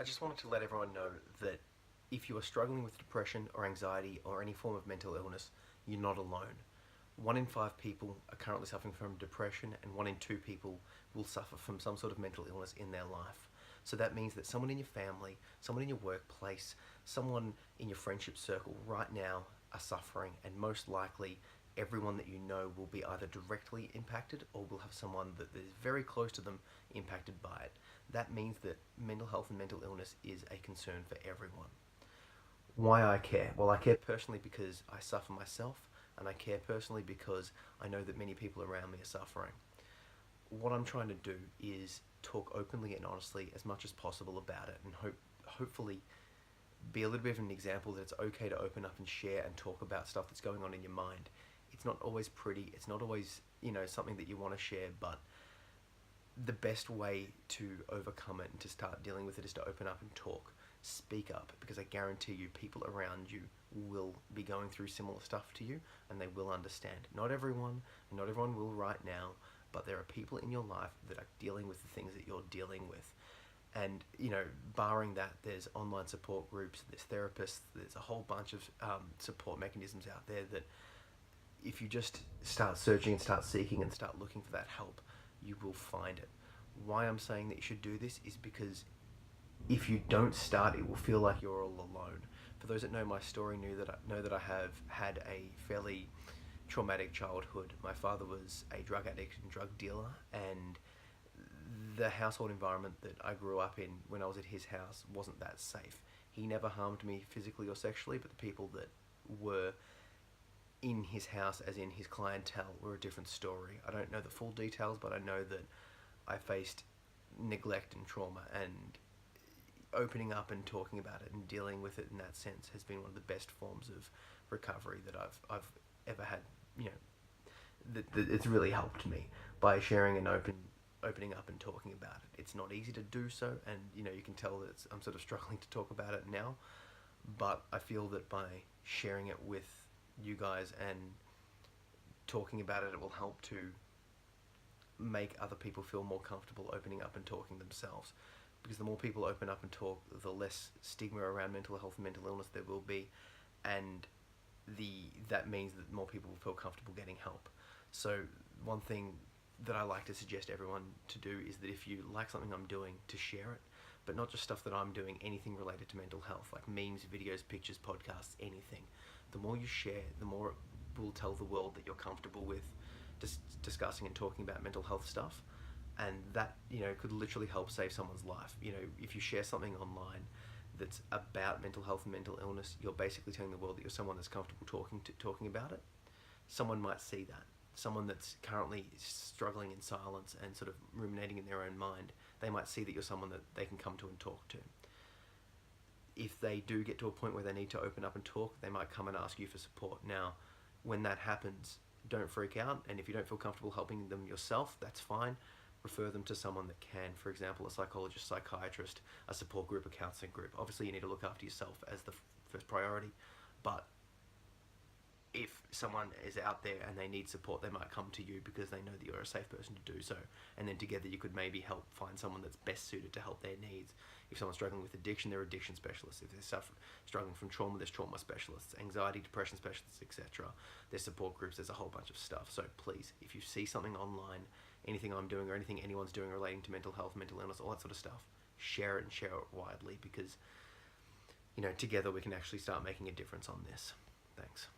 I just wanted to let everyone know that if you are struggling with depression or anxiety or any form of mental illness, you're not alone. 1 in 5 people are currently suffering from depression, and 1 in 2 people will suffer from some sort of mental illness in their life. So that means that someone in your family, someone in your workplace, someone in your friendship circle right now are suffering, and most likely everyone that you know will be either directly impacted or will have someone that is very close to them impacted by it. That means that mental health and mental illness is a concern for everyone. Why I care? Well, I care personally because I suffer myself, and I care personally because I know that many people around me are suffering. What I'm trying to do is talk openly and honestly as much as possible about it, and hopefully be a little bit of an example that it's okay to open up and share and talk about stuff that's going on in your mind. It's not always pretty, it's not always, something that you want to share, but the best way to overcome it and to start dealing with it is to open up and talk. Speak up, because I guarantee you people around you will be going through similar stuff to you, and they will understand. Not everyone will right now, but there are people in your life that are dealing with the things that you're dealing with. And barring that, there's online support groups, there's therapists, there's a whole bunch of support mechanisms out there that if you just start searching and start seeking and start looking for that help, you will find it. Why I'm saying that you should do this is because if you don't start, it will feel like you're all alone. For those that know my story, know that I have had a fairly traumatic childhood. My father was a drug addict and drug dealer, and the household environment that I grew up in when I was at his house wasn't that safe. He never harmed me physically or sexually, but the people that were in his house, as in his clientele, were a different story. I don't know the full details, but I know that I faced neglect and trauma, and opening up and talking about it and dealing with it in that sense has been one of the best forms of recovery that I've ever had. That it's really helped me by sharing and opening up and talking about it. It's not easy to do so, and you can tell that I'm sort of struggling to talk about it now, but I feel that by sharing it with you guys and talking about it, it will help to make other people feel more comfortable opening up and talking themselves. Because the more people open up and talk, the less stigma around mental health and mental illness there will be, and that means that more people will feel comfortable getting help. So one thing that I like to suggest everyone to do is that if you like something I'm doing, to share it, but not just stuff that I'm doing, anything related to mental health, like memes, videos, pictures, podcasts, anything. The more you share, the more it will tell the world that you're comfortable with discussing and talking about mental health stuff, and that could literally help save someone's life. If you share something online that's about mental health and mental illness, you're basically telling the world that you're someone that's comfortable talking about it. Someone might see that. Someone that's currently struggling in silence and sort of ruminating in their own mind, they might see that you're someone that they can come to and talk to. If they do get to a point where they need to open up and talk, they might come and ask you for support. Now, when that happens, don't freak out, and if you don't feel comfortable helping them yourself, that's fine. Refer them to someone that can. For example, a psychologist, psychiatrist, a support group, a counselling group. Obviously, you need to look after yourself as the first priority, but if someone is out there and they need support, they might come to you because they know that you're a safe person to do so, and then together you could maybe help find someone that's best suited to help their needs. If someone's struggling with addiction, there are addiction specialists. If they're struggling from trauma, there's trauma specialists, anxiety, depression specialists, etc. There's support groups, there's a whole bunch of stuff. So please, if you see something online, anything I'm doing or anything anyone's doing relating to mental health, mental illness, all that sort of stuff, share it and share it widely, because together we can actually start making a difference on this. Thanks.